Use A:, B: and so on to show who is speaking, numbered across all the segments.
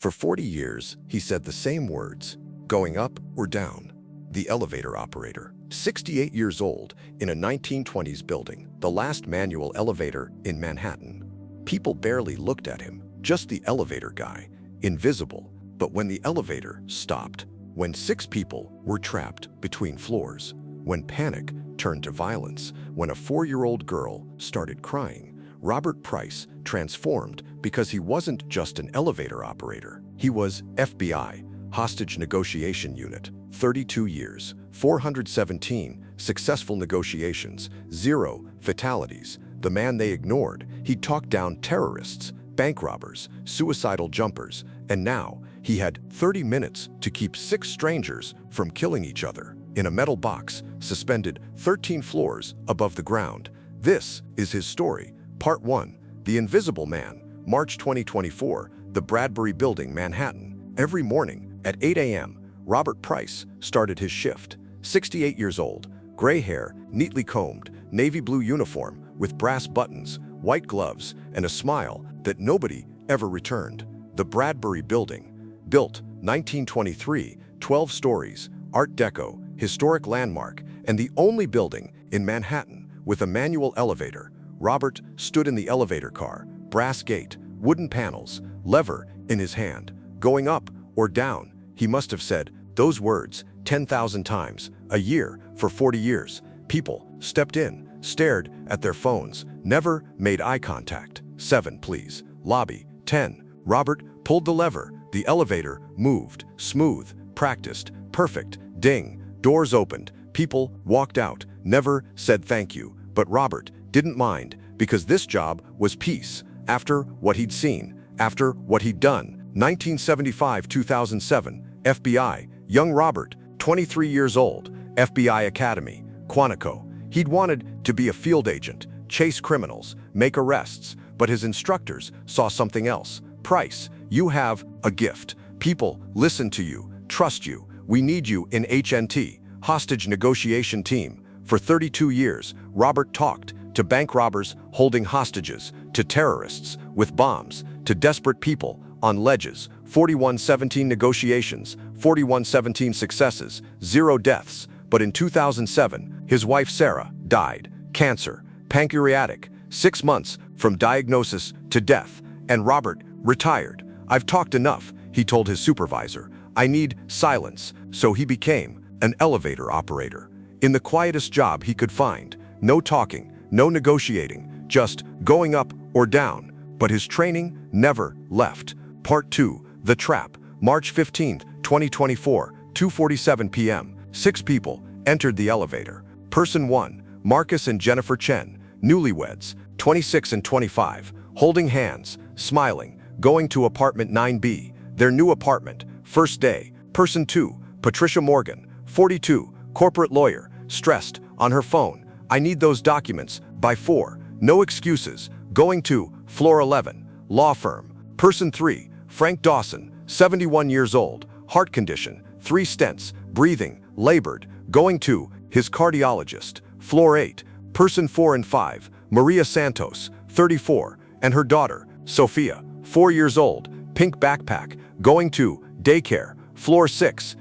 A: For 40 years, he said the same words, going up or down. The elevator operator, 68 years old, in a 1920s building, the last manual elevator in Manhattan. People barely looked at him, just the elevator guy, invisible. But when the elevator stopped, when 6 people were trapped between floors, when panic turned to violence, when a 4-year-old girl started crying, Robert Price transformed because he wasn't just an elevator operator. He was FBI, Hostage Negotiation Unit, 32 years, 417 successful negotiations, 0 fatalities. The man they ignored. He talked down terrorists, bank robbers, suicidal jumpers, and now he had 30 minutes to keep 6 strangers from killing each other in a metal box suspended 13 floors above the ground. This is his story. Part 1. The Invisible Man. March 2024, the Bradbury Building, Manhattan. Every morning at 8 a.m., Robert Price started his shift. 68 years old, gray hair, neatly combed, navy blue uniform with brass buttons, white gloves, and a smile that nobody ever returned. The Bradbury Building. Built 1923, 12 stories, Art Deco, historic landmark, and the only building in Manhattan with a manual elevator. Robert stood in the elevator car, brass gate, wooden panels, lever in his hand. Going up or down, he must have said those words 10,000 times a year for 40 years. People stepped in, stared at their phones, never made eye contact. 7, please. Lobby. 10. Robert pulled the lever. The elevator moved, smooth, practiced, perfect. Ding. Doors opened. People walked out, never said thank you. But Robert didn't mind, because this job was peace. After what he'd seen, after what he'd done. 1975-2007, FBI, young Robert, 23 years old, FBI Academy, Quantico. He'd wanted to be a field agent, chase criminals, make arrests, but his instructors saw something else. Price, you have a gift. People listen to you, trust you. We need you in HNT, Hostage Negotiation Team. For 32 years, Robert talked to bank robbers holding hostages, to terrorists with bombs, to desperate people on ledges. 4117 negotiations, 4117 successes, 0 deaths. But in 2007, his wife Sarah died. Cancer, pancreatic, 6 months from diagnosis to death, and Robert retired. I've talked enough, he told his supervisor. I need silence, so he became an elevator operator. In the quietest job he could find, no talking, no negotiating, just going up or down. But his training never left. Part 2. The Trap. March 15, 2024, 2:47 p.m. 6 people entered the elevator. Person 1, Marcus and Jennifer Chen, newlyweds, 26 and 25, holding hands, smiling, going to apartment 9B, their new apartment, first day. Person 2, Patricia Morgan, 42, corporate lawyer, stressed, on her phone. I need those documents by 4. No excuses. Going to floor 11, law firm. Person 3, Frank Dawson, 71 years old, heart condition, 3 stents, breathing, labored. Going to his cardiologist. Floor 8. Person 4 and 5, Maria Santos, 34, and her daughter, Sofia, 4 years old, pink backpack. Going to daycare. Floor 6.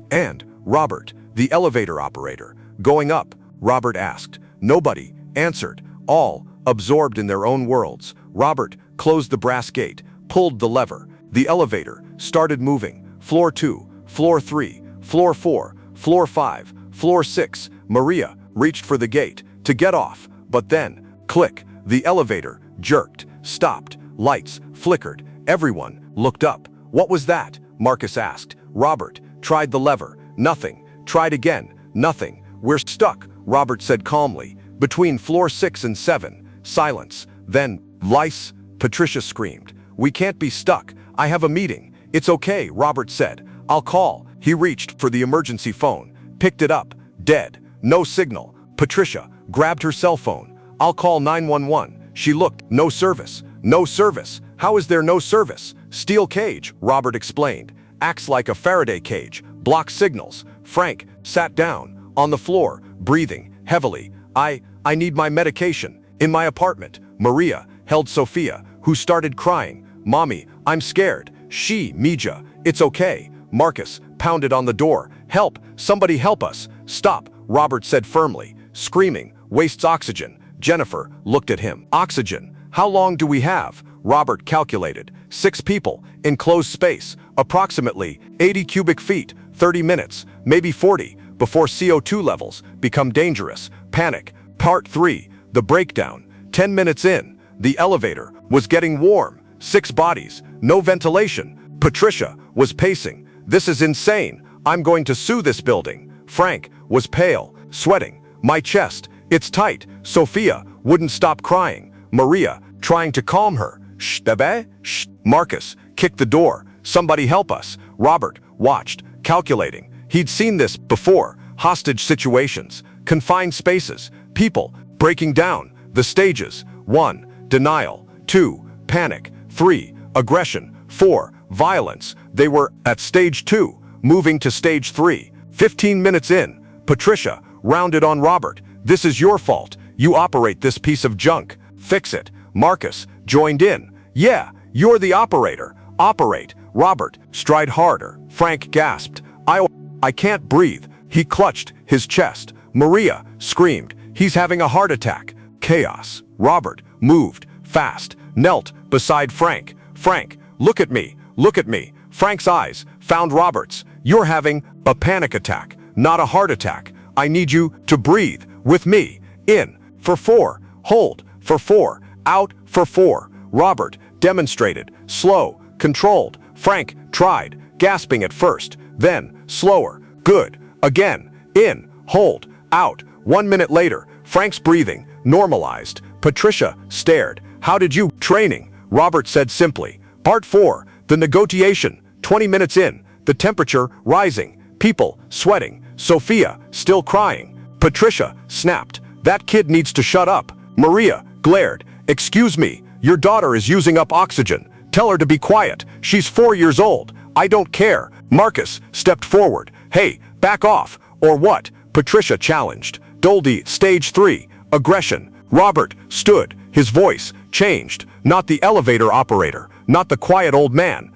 A: And Robert, the elevator operator. Going up, Robert asked. Nobody answered, all absorbed in their own worlds. Robert closed the brass gate, pulled the lever. The elevator started moving. Floor 2, floor 3, floor 4, floor 5, floor 6. Maria reached for the gate to get off, but then, click, the elevator jerked, stopped, lights flickered. Everyone looked up. What was that? Marcus asked. Robert tried the lever. Nothing. Tried again. Nothing. We're stuck, Robert said calmly. Between floor 6 and 7. Silence. Then, lice, Patricia screamed. We can't be stuck. I have a meeting. It's okay, Robert said. I'll call. He reached for the emergency phone, picked it up. Dead. No signal. Patricia grabbed her cell phone. I'll call 911. She looked. No service. No service. How is there no service? Steel cage, Robert explained. Acts like a Faraday cage. Blocks signals. Frank sat down on the floor, breathing heavily. I need my medication. In my apartment. Maria held Sofia, who started crying. Mommy, I'm scared. Mija, it's okay. Marcus pounded on the door. Help, somebody help us. Stop, Robert said firmly, screaming, wastes oxygen. Jennifer looked at him. Oxygen, how long do we have? Robert calculated. 6 people, enclosed space, approximately 80 cubic feet, 30 minutes, maybe 40, before CO2 levels become dangerous. Panic. Part 3, the breakdown. 10 minutes in, the elevator was getting warm. 6 bodies, no ventilation. Patricia was pacing. This is insane. I'm going to sue this building. Frank was pale, sweating. My chest, it's tight. Sofia wouldn't stop crying. Maria trying to calm her. Shh, bebe, shh. Marcus kicked the door. Somebody help us. Robert watched, calculating. He'd seen this before. Hostage situations, confined spaces, people breaking down. The stages: 1, denial; 2, panic; 3, aggression; 4, violence. They were at stage 2, moving to stage 3. 15 minutes in, Patricia rounded on Robert. This is your fault. You operate this piece of junk. Fix it. Marcus joined in. Yeah, you're the operator. Operate. Robert stride harder. Frank gasped. I can't breathe. He clutched his chest. Maria screamed. He's having a heart attack. Chaos. Robert moved fast, knelt beside Frank. Frank, look at me. Look at me. Frank's eyes found Robert's. You're having a panic attack, not a heart attack. I need you to breathe with me. In for 4. Hold for 4. Out for 4. Robert demonstrated. Slow, controlled. Frank tried, gasping at first, then slower. Good. Again. In. Hold. Out. 1 minute later, Frank's breathing normalized. Patricia stared. How did you training? Robert said simply. Part 4. The negotiation. 20 minutes in, the temperature rising, people sweating, Sofia still crying. Patricia snapped. That kid needs to shut up. Maria glared. Excuse me, your daughter is using up oxygen. Tell her to be quiet. She's 4 years old. I don't care. Marcus stepped forward. Hey, back off, or what? Patricia challenged. Doldy, stage 3, aggression. Robert stood. His voice changed. Not the elevator operator, not the quiet old man.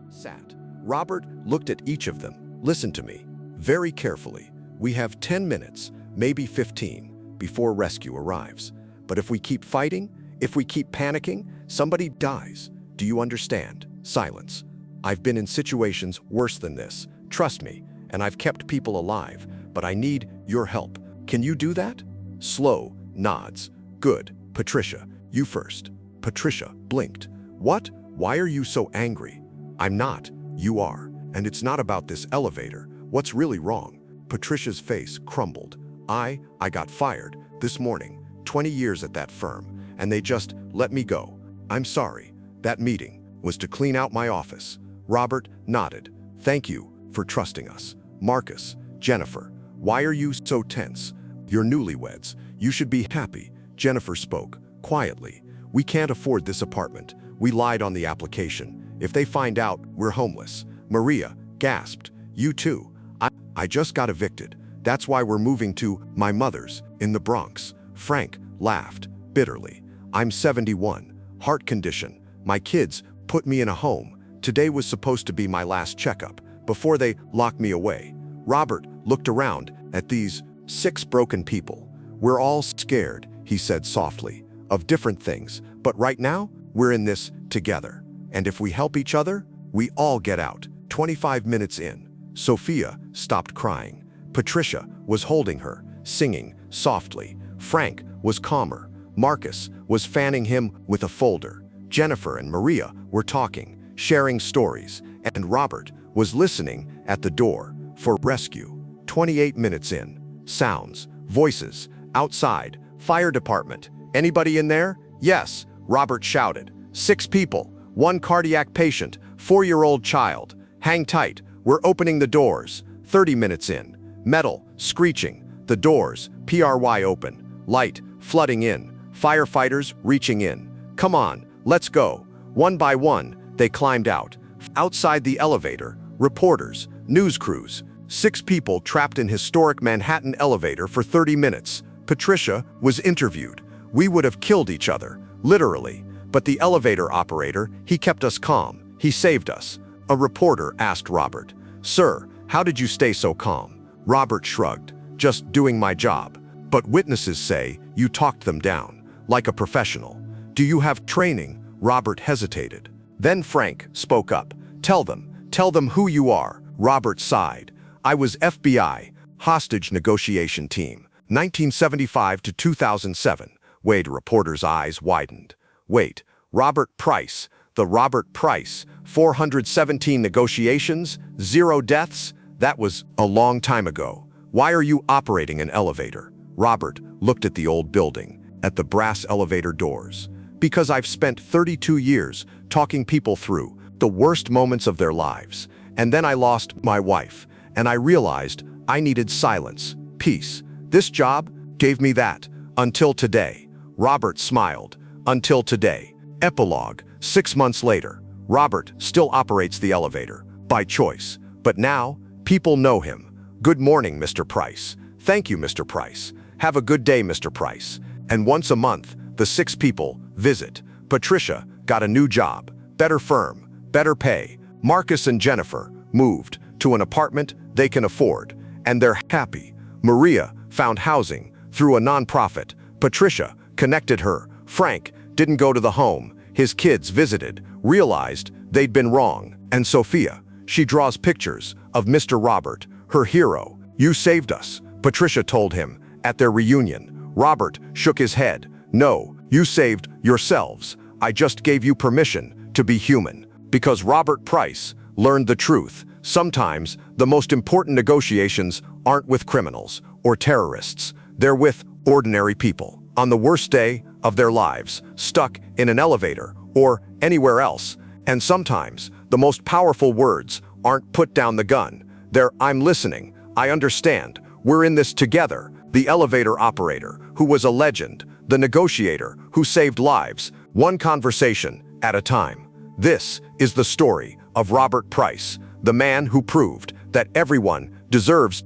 A: Sat. Robert looked at each of them. Listen to me very carefully. We have 10 minutes, maybe 15, before rescue arrives. But if we keep fighting, if we keep panicking, somebody dies. Do you understand? Silence. I've been in situations worse than this. Trust me, and I've kept people alive, but I need your help. Can you do that? Slow nods. Good. Patricia, you first. Patricia blinked. What? Why are you so angry? I'm not. You are. And it's not about this elevator. What's really wrong? Patricia's face crumbled. I got fired this morning. 20 years at that firm, and they just let me go. I'm sorry. That meeting was to clean out my office. Robert nodded. Thank you for trusting us. Marcus, Jennifer, why are you so tense? You're newlyweds. You should be happy. Jennifer spoke quietly. We can't afford this apartment. We lied on the application. If they find out, we're homeless. Maria gasped. You too. I just got evicted. That's why we're moving to my mother's in the Bronx. Frank laughed bitterly. I'm 71. Heart condition. My kids put me in a home. Today was supposed to be my last checkup before they locked me away. Robert looked around at these 6 broken people. We're all scared, he said softly, of different things, but right now, we're in this together. And if we help each other, we all get out. 25 minutes in, Sofia stopped crying. Patricia was holding her, singing softly. Frank was calmer. Marcus was fanning him with a folder. Jennifer and Maria were talking, sharing stories, and Robert was listening at the door for rescue. 28 minutes in, sounds, voices, outside, fire department. Anybody in there? Yes, Robert shouted. 6 people, 1 cardiac patient, 4-year-old child. Hang tight, we're opening the doors. 30 minutes in, metal, screeching, the doors, PRY open, light, flooding in, firefighters reaching in. Come on, let's go. One by one, they climbed out. Outside the elevator, reporters, news crews, 6 people trapped in historic Manhattan elevator for 30 minutes. Patricia was interviewed. We would have killed each other, literally. But the elevator operator, he kept us calm. He saved us. A reporter asked Robert, "Sir, how did you stay so calm?" Robert shrugged, "Just doing my job." "But witnesses say you talked them down, like a professional. Do you have training?" Robert hesitated. Then Frank spoke up. Tell them who you are." Robert sighed. "I was FBI, hostage negotiation team, 1975 to 2007. Wade, reporter's eyes widened. "Wait, Robert Price, the Robert Price, 417 negotiations, 0 deaths? That was a long time ago. Why are you operating an elevator?" Robert looked at the old building, at the brass elevator doors. "Because I've spent 32 years talking people through the worst moments of their lives. And then I lost my wife, and I realized I needed silence, peace. This job gave me that. Until today." Robert smiled. "Until today." Epilogue. 6 months later, Robert still operates the elevator, by choice. But now, people know him. "Good morning, Mr. Price." "Thank you, Mr. Price." "Have a good day, Mr. Price." And once a month, the 6 people visit. Patricia got a new job, better firm, better pay. Marcus and Jennifer moved to an apartment they can afford, and they're happy. Maria found housing through a nonprofit. Patricia connected her. Frank didn't go to the home. His kids visited, realized they'd been wrong. And Sofia, she draws pictures of Mr. Robert, her hero. "You saved us," Patricia told him at their reunion. Robert shook his head. "No, you saved yourselves. I just gave you permission to be human." Because Robert Price learned the truth. Sometimes the most important negotiations aren't with criminals or terrorists. They're with ordinary people on the worst day of their lives, stuck in an elevator or anywhere else. And sometimes the most powerful words aren't "put down the gun." They're "I'm listening, I understand, we're in this together." The elevator operator, who was a legend, the negotiator, who saved lives, one conversation at a time. This is the story of Robert Price, the man who proved that everyone deserves